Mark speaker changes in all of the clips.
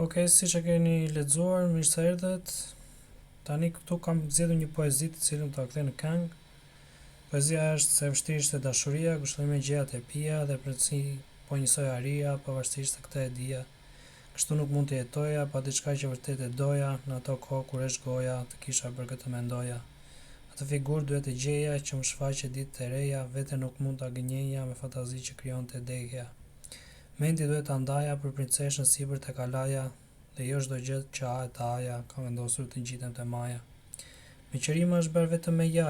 Speaker 1: Okej, siç e keni lexuar, mirë se erdhët. Tani këtu kam zgjedhur një poezi të cilën do ta kthej në këngë. Poezia është se vështirë ishte dashuria, gushtoj me gjërat e pija dhe përci po njësoj aria, pavarësisht se këtë e dija. Kështu nuk mund të jetoja, pa diçka që vërtet e doja, në ato kohë kur është goja, të kisha për këtë mendoja. Atë figurë duhet të gjeja që më shfaqe ditë të reja, vete nuk mund ta gënjeja me fantazi që krijonte degja. Menti duhet ta ndaja për princeshën sipër te kalaja, dhe jo çdo gjë që ha e ta haja, ka vendosur të ngjitem te maja. Meqërima është bërë vetëm me ja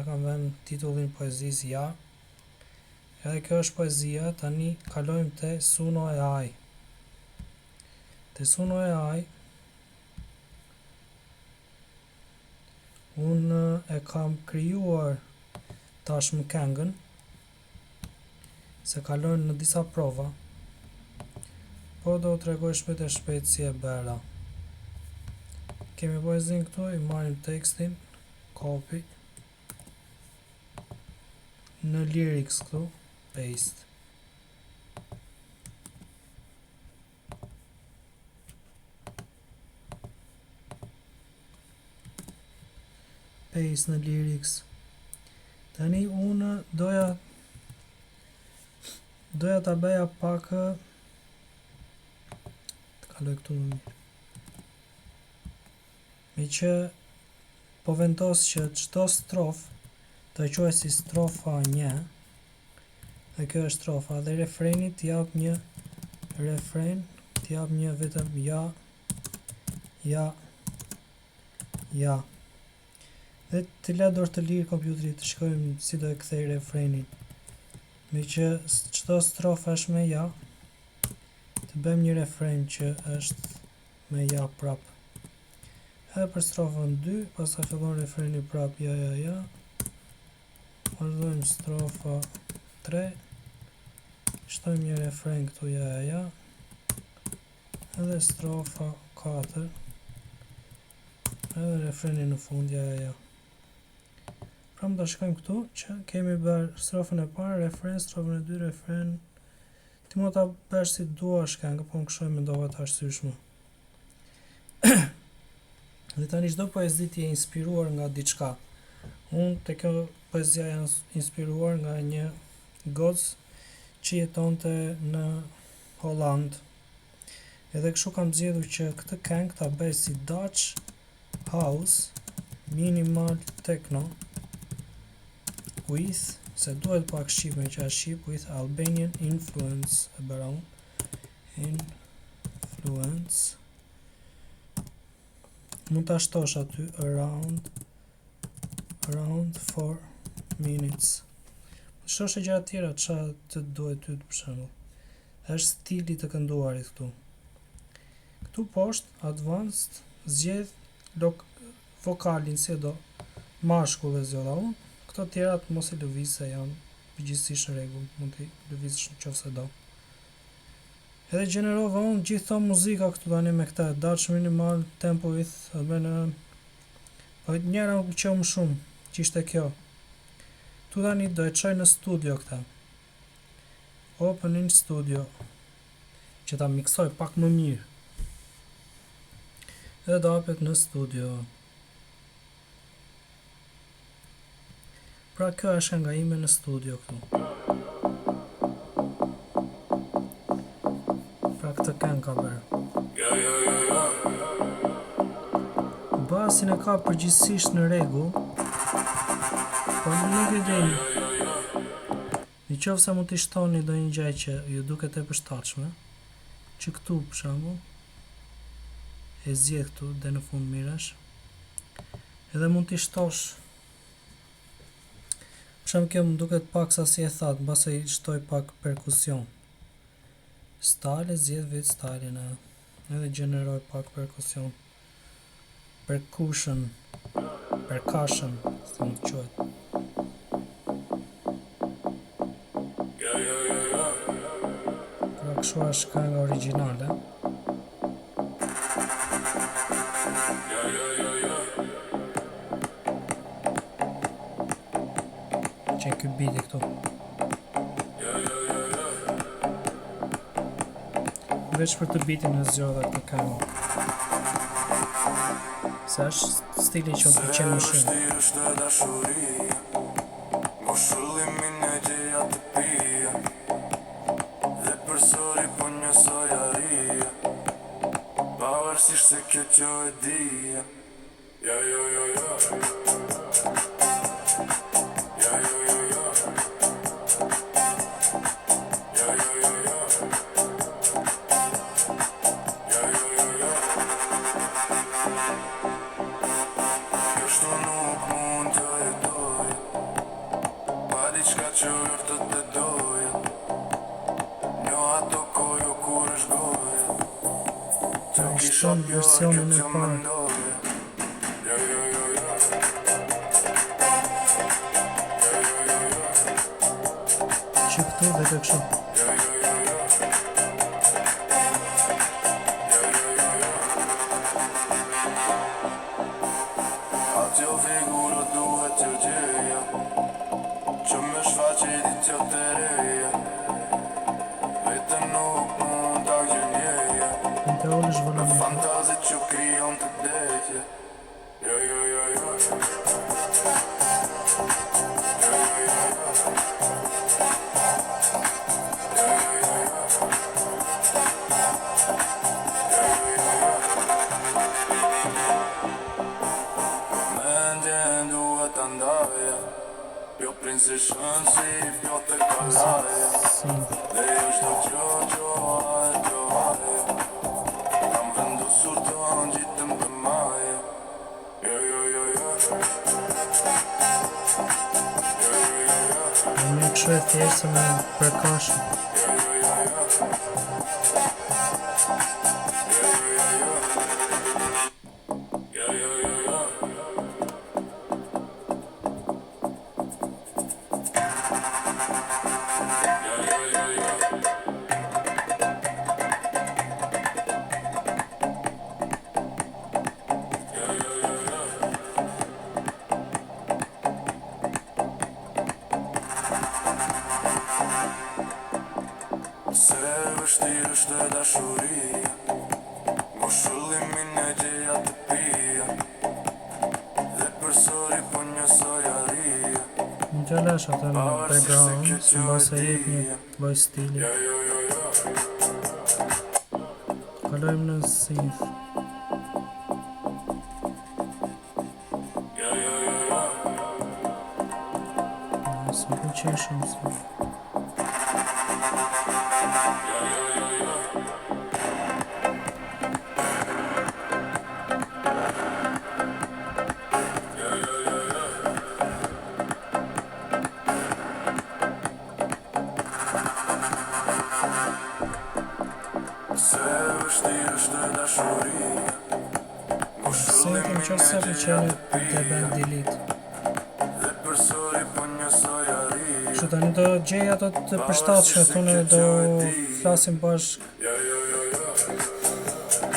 Speaker 1: kam vënë titullin poezisë ja. Edhe kjo është poezia, tani kalojmë te Suno e Aj. Te Suno e Aj, unë e kam krijuar tashmë këngën, se kalojnë në disa prova, po do të tregoj shpejt e shpejt si e bëra. Kemi poezin këtu, i marrim tekstin, copy, në lyrics këtu, paste. Paste në lyrics. Tani unë doja ta bëja pak të kaloj këtu më mirë. Me që po vendos që çdo strofë të quaj si strofa 1, dhe kjo është strofa, dhe refreni t'jap një refren, t'jap një vetëm ja. Dhe të la dorë të lirë kompjuterit të shkojmë si do e kthej refrenin. Me që çdo strofë është me ja, të bëjmë një refren që është me ja prap. Edhe për strofën 2, pastaj fillon refreni prap ja. Vazhdojmë strofa 3. Shtojmë një refren këtu ja. Edhe strofa 4. Edhe refreni në fund ja. Pra më do shkojmë këtu që kemi bërë strofën e parë, refren, strofën e 2, refren. Ti mund ta bësh si duash këngë, po më kështu mendova të arsyeshme. Dhe tani çdo poezi ti e inspiruar nga diçka. Unë te kjo poezia jam inspiruar nga një gocë që jetonte në Holland. Edhe kështu kam zgjedhur që këtë këngë ta bëj si Dutch House, minimal techno, with, se duhet pak shqip me që është shqip, with Albanian influence, e bëra unë, influence, mund ta shtosh aty around 4 minutes. Shtosh e gjëra tjera çfarë të duhet ty për shembull. Është stili të kënduarit këtu. Këtu poshtë advanced zgjedh vokalin si do, mashkull e zgjodha unë. Këto tjerat mos i lëviz se janë përgjithsisht në rregull, mund t'i lëvizësh nëse do. Edhe gjenerova unë gjithë muzika këtu tani me këtë Dutch minimal tempo with po njëra më pëlqeu më shumë, që ishte kjo. Tu tani do e çoj në studio këtë. Open in studio, që ta miksoj pak më mirë. Edhe do hapet në studio. Pra kjo është nga ime në studio këtu. Pra këtë këngë ka bërë. Basin e ka përgjithsisht në rregull, po nuk e di. Nëse mund t'i shtoni ndonjë gjë që ju duket e përshtatshme, që këtu për shembull e zgjedh këtu dhe në fund mirash. Edhe mund t'i shtosh. Për shembull kjo më duket pak sa si e thatë, mbase i shtoj pak perkusion. Style zgjedh vetë stylin e. Edhe gjeneroj pak perkusion. Percussion, si më quhet. Pra kështu është kënga origjinale. Që ky biti këtu. Veç për të bitin e zgjodha këtë këngë. Se është stili që më pëlqen më shumë.
Speaker 2: Moshullimin e gjeja të pia dhe përsëri po një sojaria pavarësisht se kjo që e dija. Ja, jo, jo, jo. Ja, jo, jo, jo. Ja, jo, jo, jo. Ja, jo, jo, jo. Kështu nuk mund të jetoja pa diçka që vërtet të doja. Njo ato kojo kur është goja të kisha
Speaker 1: Shton
Speaker 2: pjore
Speaker 1: versionin
Speaker 2: kjo
Speaker 1: e
Speaker 2: që më
Speaker 1: parë.
Speaker 2: ndoja. Jo, jo, jo, jo. Jo, jo, jo, jo.
Speaker 1: Që këtu dhe të kështu.
Speaker 2: Jo, jo, jo, jo. Jo, jo, jo, jo. Atjo figuro duhet të gjeja që me shfaqe ditë të reja. Vetëm nuk mund t'a gjenjeja
Speaker 1: Në të olësh volumin.
Speaker 2: fantazit që krijon të detje. Jo, jo, jo, jo. Jo, jo, jo, jo. Jo, jo, jo, jo. Jo, jo, jo, jo. Mendjen duhet ta ndaja, jo prinsë shënsi, jo të kalaja.
Speaker 1: Si,
Speaker 2: Dhe jo shto që kam vendosur të ngjitëm të maja. Jo, jo, jo, jo. Jo, jo, jo, jo.
Speaker 1: në një kështu e thjeshtë se me përkashën.
Speaker 2: Jo, jo, jo, jo. Jo, jo, jo, jo. Jo, jo, jo, jo. Jo, jo, jo, jo. Jo, jo, jo, jo. Se vështirë është e dashuria, moshullimin e gjeja të pia dhe përsëri po një sojaria.
Speaker 1: Në të lash atë në background, së mbase jep një lloj stili.
Speaker 2: Jo, jo, jo, jo.
Speaker 1: Kalojmë në synth.
Speaker 2: Jo, jo, jo, jo.
Speaker 1: Së më pëlqen shumë si.
Speaker 2: Jo, jo, jo, jo. Jo, jo, jo, jo. Se vështirë është e dashuria,
Speaker 1: Synth që se pëlqen dhe band delete.
Speaker 2: dhe përsëri po një sojaria.
Speaker 1: Kështu tani do gjej ato të përshtatshme thonë do flasim bashk
Speaker 2: Jo, jo, jo, jo.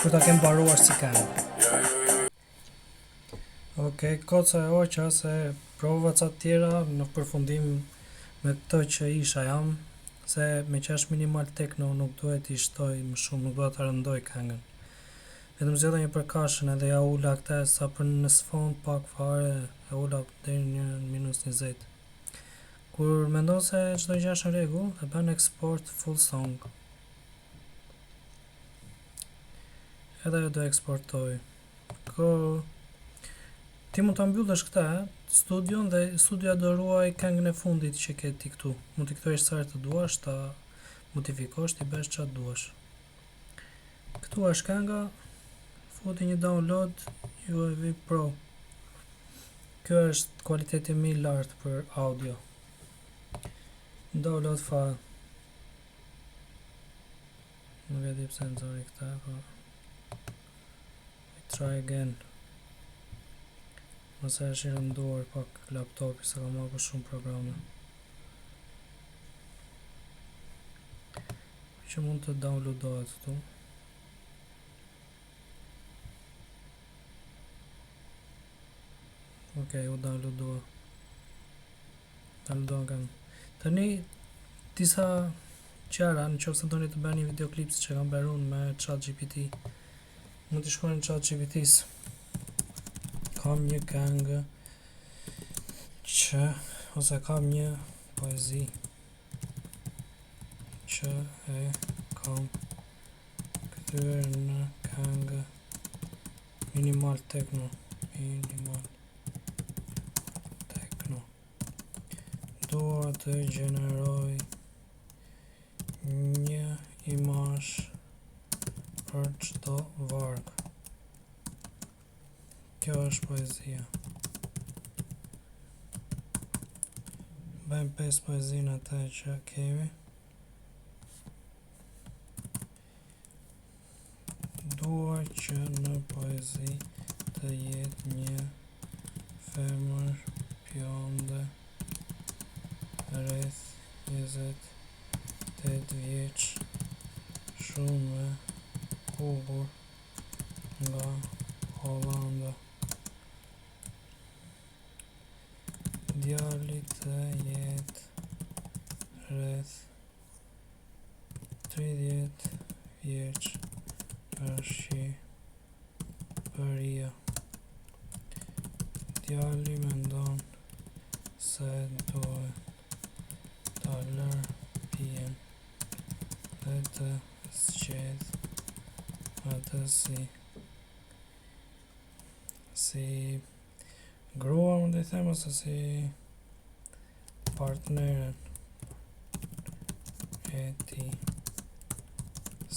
Speaker 1: kur ta kem mbaruar si këngë.
Speaker 2: Jo, jo, jo.
Speaker 1: Okej, koca e oqa se prova ca tjera në përfundim me këtë që isha jam, se me që është minimal techno nuk duhet i shtoj më shumë, nuk duhet të rëndoj këngën. Vetëm zgjodha një përkashën edhe ja ula këta sa për në sfond pak fare, e ula deri në -20. Kur mendon se çdo gjë është në rregull, e bën export full song. Edhe ajo do eksportoj. Ti mund ta mbyllësh këtë studion dhe studioja do ruaj këngën e fundit që ke ti këtu. Mund t'i kthyesh sa herë të duash, ta modifikosh, ti bësh çfarë duash. Këtu është kënga, futi një download UAV Pro. Kjo është kualiteti më i lartë për audio. Download file. Nuk e di pse nxori këta, po try again. Mëse është i rënduar pak laptopi se kam hapur shumë programe. Që mund të downloadohet këtu. Okej, u downloadohen kam. Tani disa Qara, në qoftë se doni të bëni një videoklip si që kam bërë unë me ChatGPT, mund të shkruani në ChatGPT-s kam një këngë që ose kam një poezi që e kam kthyer në këngë minimal techno. Dua të gjeneroj një imazh për çdo varg. Kjo është poezia. Bëjmë 5 poezinë atë që kemi. Dua që në poezi të jetë një femër pjonde rreth 28 vjeç, shumë e bukur nga Hollanda. Djali të jetë rreth 30 vjeç nga Shqipëria. Djali mendon se duhet ta lërë pijen dhe të zgjedh atë si grua, mund të them, ose si partneren e tij,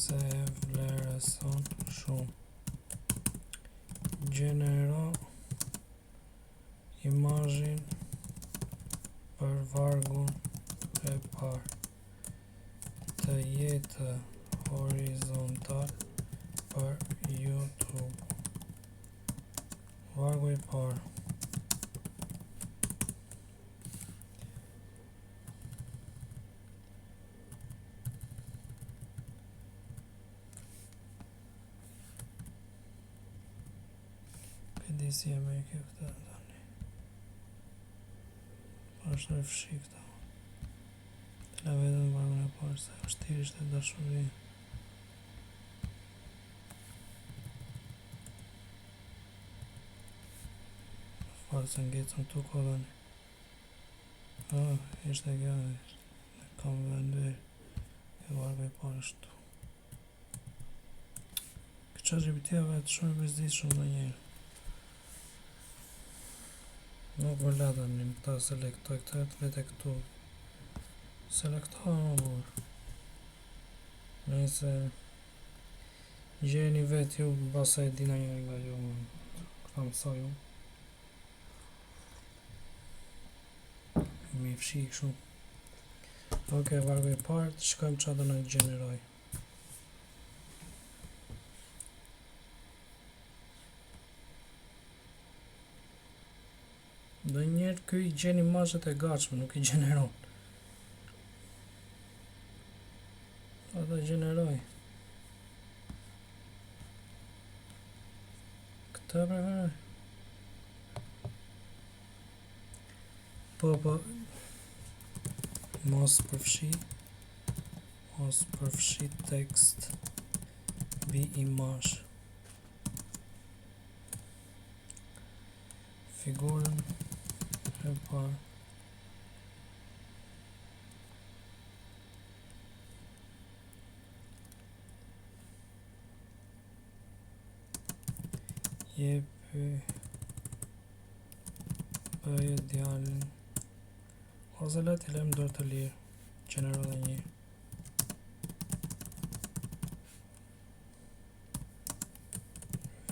Speaker 1: se e vlerëson shumë. Gjenero imazhin për vargun e parë, të jetë horizontal për YouTube. Vargu I parë. Këdi si e me kjo këta tani. Është në fshi këta. Të la vetën vargun e parë, se vështirë ishte dashuri. Farë se ngecëm tu kodani. Ishte kjo, kam vendur. Kjo vargu I parë është tu. Këtë GPT-a vetë shumë bezdisë shumë dhe njerë. Nuk më lata një më ta selektoj këtë të vete këtu. Selektoj më burë. Nëse gjeni vetë ju, basa e dina njëri nga ju, këta mësa ju. Mi fshi këshu. Ok, vargu I parë, të shkojmë që do në gjeneroj. Dhe njerë këj I gjen imazhet e gatshme, nuk I gjeneron. Ata gjeneroj. Këta preferoj. Po, mos përfshi tekst bi imazh. Figurën e parë. Bëje djalin, ose le t'i lem dorë të lirë, gjenero dhe një.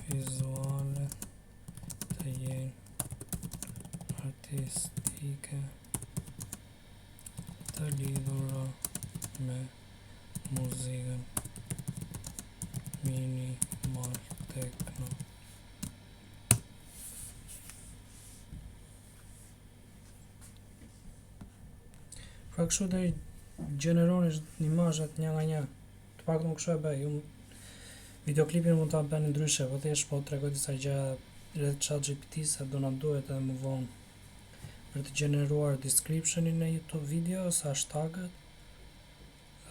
Speaker 1: Vizualet të jenë artistike, të lidhura me muzikën minimal techno. Pra kështu dhe I gjeneroni imazhet një nga një. Të pak nuk kështu e bëj. Videoklipin mund ta bëni ndryshe, po thjesht po tregoj disa gjëra rreth ChatGPT se do na duhet edhe më vonë për të gjeneruar descriptionin e YouTube videos, hashtagët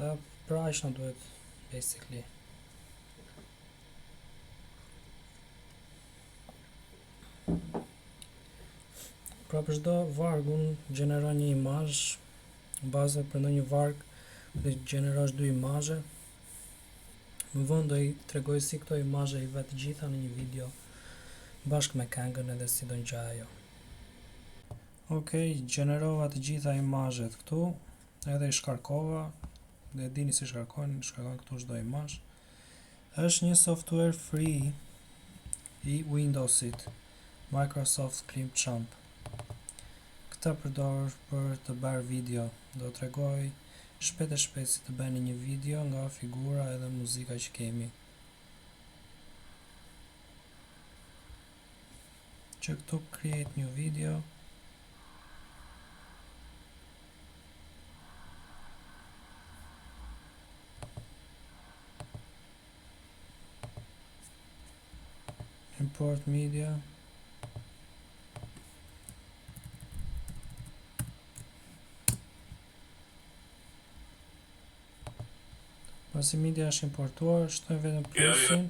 Speaker 1: Pra aq na duhet basically. Pra për çdo varg unë gjeneroj një imazh në bazë për ndonjë varg dhe gjenerosh 2 imazhe. Më vonë do i tregoj si këto imazhe i vet gjitha në një video bashkë me këngën edhe si do ngjaj ajo. Okej, gjenerova të gjitha imazhet këtu, edhe i shkarkova, dhe dini si shkarkon këtu çdo imazh. Është një software free i Windowsit, Microsoft Clipchamp. Këta përdor për të bërë video. Do t'rregoj shpejt e shpejt si të bëni një video nga figura edhe muzika që kemi. Që këtu create new video. Import media. Pasi media është importuar, shtojmë vetëm plusin.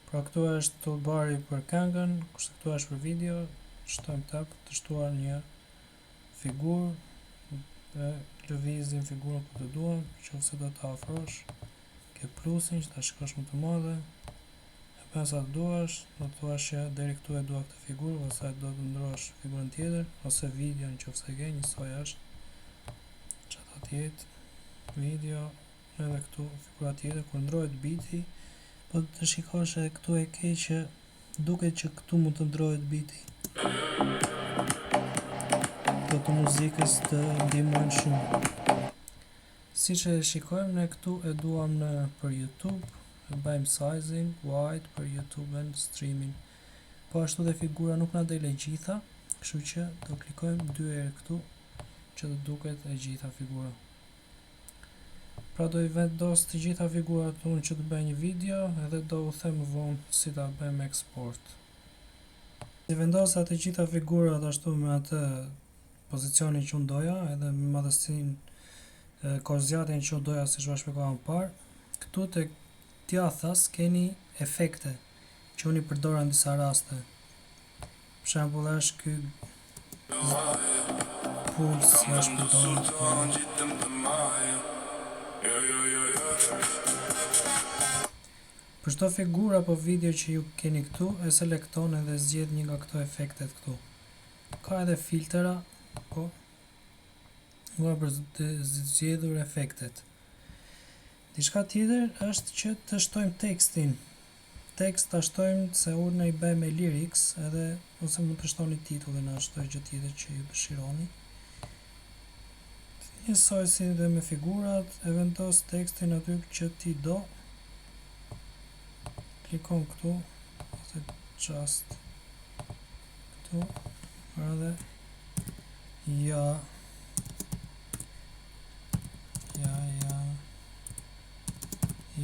Speaker 1: Pra këtu është toolbari për këngën, kurse këtu është për video, shtojmë tab të shtuar një figurë dhe lëvizim figurën ku të duam, nëse do ta afrosh, ke plusin që ta shikosh më të madhe. E bën sa të duash, do të thuash që deri këtu e dua këtë figurë, ose do të ndrosh figurën tjetër, ose video nëse ke, njësoj është. Çfarë të jetë video, edhe këtu figura tjetër, kur ndrohet biti, po të shikosh edhe këtu e ke që duket që këtu mund të ndrohet biti. Këto të muzikës të ndihmojnë shumë. Siç e shikojmë, ne këtu e duam për YouTube, e bëjmë sizing wide për YouTube and streaming. Po ashtu dhe figura nuk na del e gjitha, kështu që do klikojmë 2 herë këtu që të duket e gjitha figura. Pra do i vendos të gjitha figurat unë që të bëj një video, edhe do u them më vonë si ta bëjmë export. I vendosa të gjitha figurat ashtu me atë pozicionin që unë doja, edhe me madhësinë kozjatin që unë doja, si që shpjegova më parë. Këtu tek djathas keni efekte që unë i përdora në disa raste. Për shembull është ky puls që është përdorur. Për çdo figurë apo video që ju keni këtu, e selekton edhe zgjedh një nga këto efektet këtu. Ka edhe filtera, po nga për të zgjedhur efektet. Diçka tjetër është që të shtojmë tekstin. Tekst ta shtojmë se unë i bëj me lyrics, edhe ose mund të shtoni titullin ashtu gjë tjetër që ju dëshironi. Njësoj si dhe me figurat, e vendos tekstin aty që ti do. Klikon këtu, ose just këtu, edhe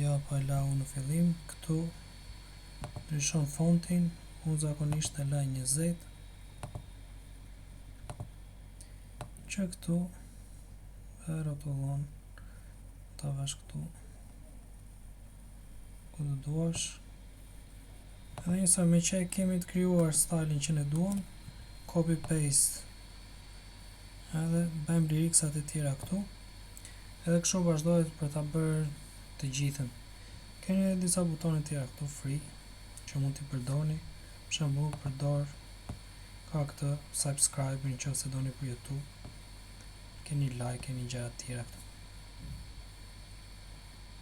Speaker 1: ja pa lau në fillim, këtu ndryshon fontin, unë zakonisht e laj 20, që këtu e rotullon ta vesh këtu ku të duash, edhe njësa me që e kemi të krijuar stylin që ne duam, copy paste, edhe bëjmë liriksat e tjera këtu, edhe kështu vazhdojt për ta bërë të gjithën. Keni edhe disa butone tjera këtu free që mund t'i përdorni, për shembull përdor ka këtë subscribe nëse doni për YouTube, keni like, keni gjëra tjera këtu.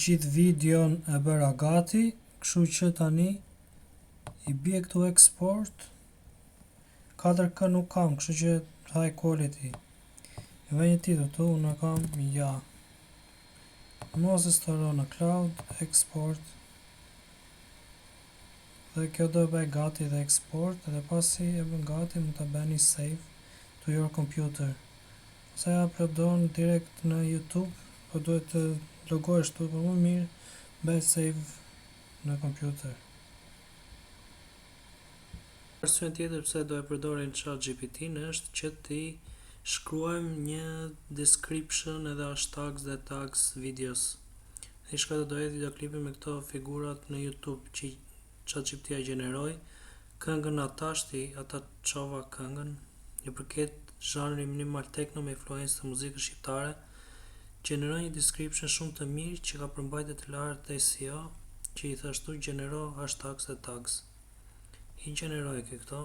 Speaker 1: Gjithë videon e bëra gati, kështu që tani i bie këtu export. 4K nuk kam, kështu që high quality. E vë një titull këtu, unë kam ja. Mos e storo në cloud, export. Dhe kjo do bëj gati dhe export, edhe pasi e bën gati mund ta bëni save to your computer. Se ja uploadon direkt në YouTube, po duhet të logohesh këtu, por më mirë bëj save në kompjuter. Arsye tjetër pse do e përdorin ChatGPT-n është që ti shkruajmë një description edhe hashtags dhe tags videos. Ai shka do dohet videoklipin me këto figurat në YouTube që ChatGPT-ja gjeneroi. Këngën ata çova këngën. I përket zhanri minimal techno me influencë të muzikës shqiptare. Gjeneroi një description shumë të mirë që ka përmbajtje të lartë të SEO, që i thashtu gjenero hashtags dhe tags. I gjeneroi këto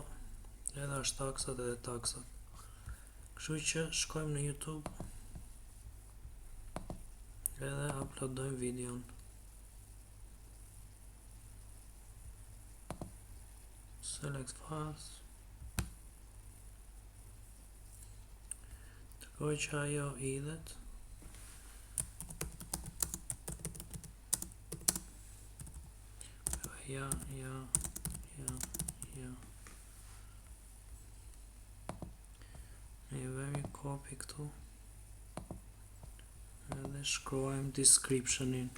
Speaker 1: edhe hashtagsat edhe tagsat. Kështu që shkojmë në YouTube edhe uploadojmë videon. Select files. Tërkoj që ajo idhet. Ja. Ne vemi copy këtu. Edhe shkruajmë descriptionin.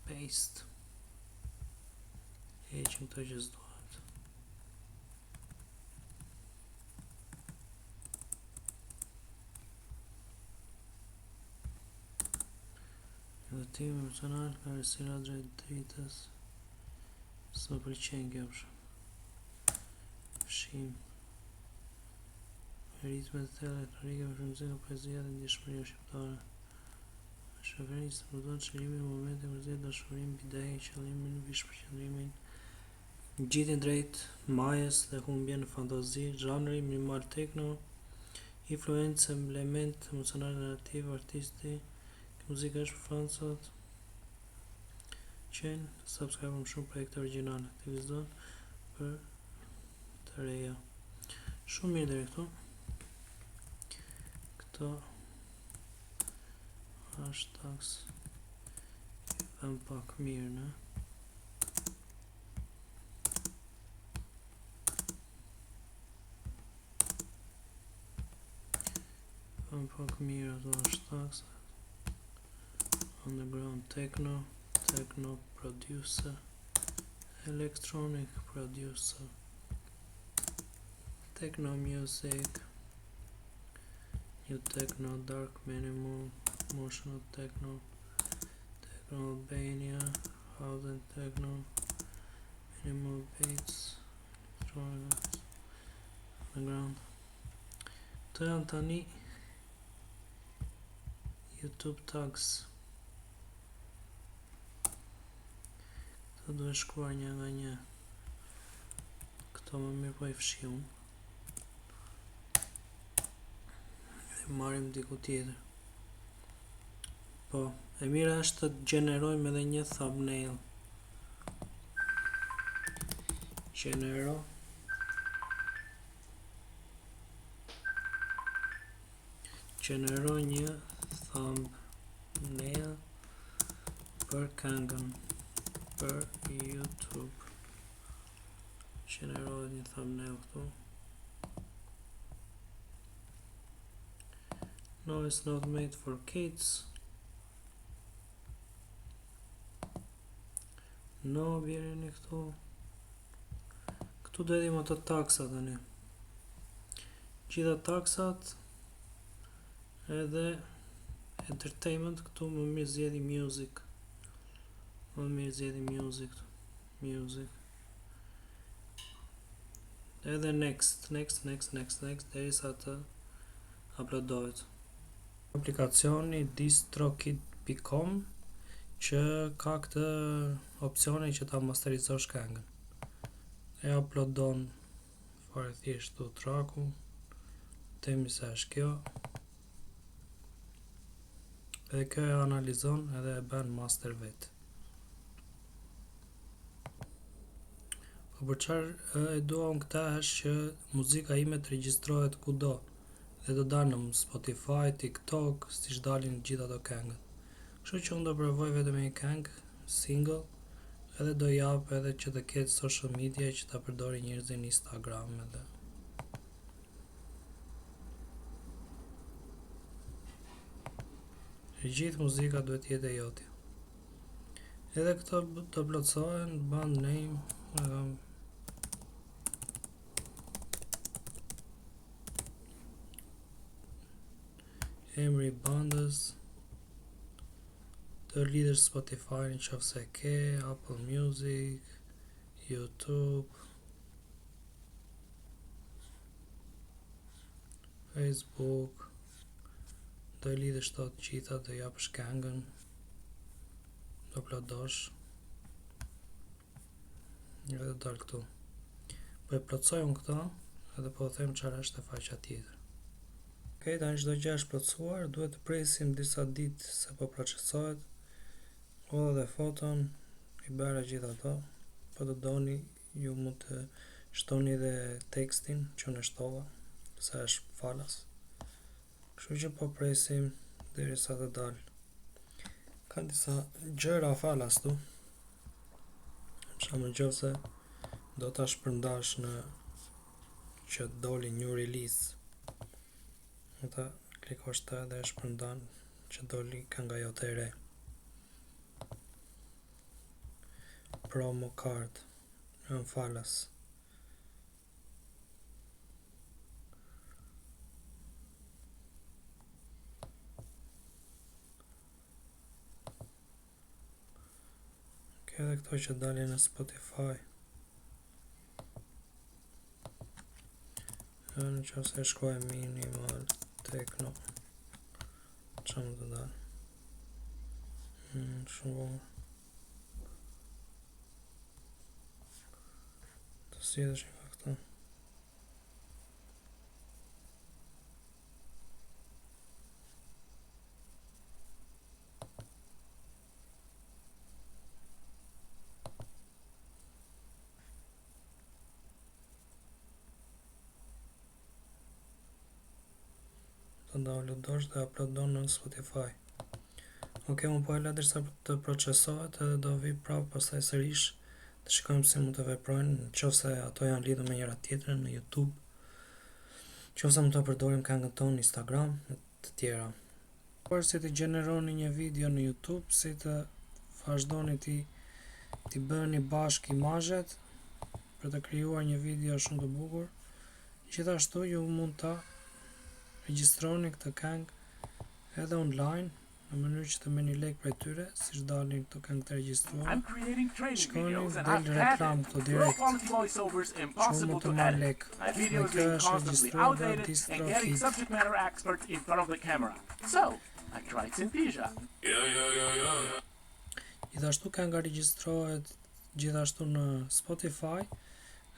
Speaker 1: Paste. Heqim këto që s'duhet. Udhëtimi emocional ka rësira drejt dritës. Së më pëlqen kjo fshim. Ritmet të elektrike për muzikë, poezia dhe ndjeshmëria shqiptare. Shoferisë të mërdojnë qëllimin në momente mërzit, dashurim, bideje, qëllimin, vishpërqëndrimin, gjitjen drejt majës dhe humbje në fantazi, zhanri, minimal techno, influencë, element, emocional, narrativ, artisti, muzika është për fansat, qenë, subscribe më shumë projekte originale, aktivizon për të reja. Shumë mirë dhe këtu. Këto hashtags vëm pak mirë, ne? Vëm pak mirë ato hashtags. Underground techno, techno producer, electronic producer, techno music, new techno, dark minimal, emotional techno, techno Albania, house and techno, minimal beats, electronic, underground. Këto janë tani YouTube tags. Këto duhet shkruar një nga një. Këto më mirë po i fshiun. Marim diku tjetër. Po, e mira është të gjenerojmë edhe një thumbnail. Gjenero një thumbnail për këngën për YouTube. Gjenero një thumbnail këtu. No, it's not made for kids. No, vjerini këtu. Këtu do edhim ato taksat tani. Gjitha taksat edhe entertainment këtu më mirë zjedhi music. Music. Edhe next derisa të uploadohet. Aplikacioni distrokid.com që ka këtë opcione që ta masterizosh këngën. E uploadon fare thjesht të traku, temi se është kjo, edhe kjo e analizon edhe e bën master vetë. Po për çfarë e dua unë këta është që muzika ime të regjistrohet kudo dhe do dalë në Spotify, TikTok, siç dalin gjithë ato këngët. Kështu që unë do provoj vetëm një këngë single edhe do jap edhe që të ketë social media që ta përdorin njerëzit në Instagram edhe. E gjithë muzika duhet jetë e jotja. Edhe këto të plotësohen, band name, emri i bandës, të lidhësh Spotify në qoftë se ke, Apple Music, YouTube, Facebook, do i lidhësh to të gjitha, do japësh këngën, do uploadosh, edhe do dal këtu. Po e plotësoj unë këto, edhe po them çfarë është e faqja tjetër. Okej, tani çdo gjë është plotësuar, duhet të presim disa ditë se po procesohet. Hodha dhe foton, i bëra gjithë ato, po të doni ju mund të shtoni dhe tekstin që unë shtova, sa është falas. Kështu që po presim derisa të dalë. Ka disa gjëra falas tu. Për nëse do ta shpërndash në që doli new release, ata klikosh të dhe e shpërndan që doli kënga jote e re. Promo card në falas. Edhe këto që dalin në Spotify. Në që se shkoj minimal techno, që më të dalë shumë të sjedhësh nga këto. Të downloadosh dhe uploadon në Spotify. Ok, unë po e la derisa të procesohet edhe do vi prapë pastaj sërish të shikojmë si mund të veprojnë, nëse ato janë lidhur me njëra tjetrën në YouTube, nëse mund të përdorim këngën tonë në Instagram e të tjera. Por si të gjeneroni një video në YouTube, si të vazhdoni ti bëni bashkë imazhet për të krijuar një video shumë të bukur. Gjithashtu ju mund ta regjistroni këtë këngë edhe online në mënyrë që të merrni lek prej tyre, siç dalin këto këngë të regjistruara. Shkoni del reklam këto direkt. Shumë mund të marrë lek. Me kjo është regjistruar nga DistroKid. Gjithashtu kënga regjistrohet gjithashtu në Spotify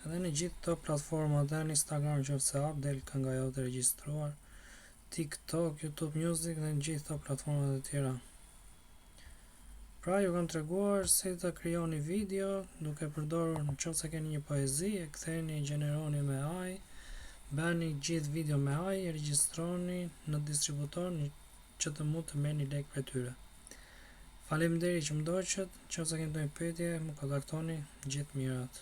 Speaker 1: edhe në gjithë këto platforma, dhe në Instagram nëse hap del kënga jote regjistruar, TikTok, YouTube Music dhe në gjithë këto platformat e tjera. Pra ju kam treguar si të krijoni video duke përdorur, nëse keni një poezi, e ktheni, gjeneroni me AI, bëni gjithë video me AI, e regjistroni në distributor që të mund të merrni lek prej tyre. Faleminderit që më ndoqët, nëse keni ndonjë pyetje, më kontaktoni, gjithë mirat.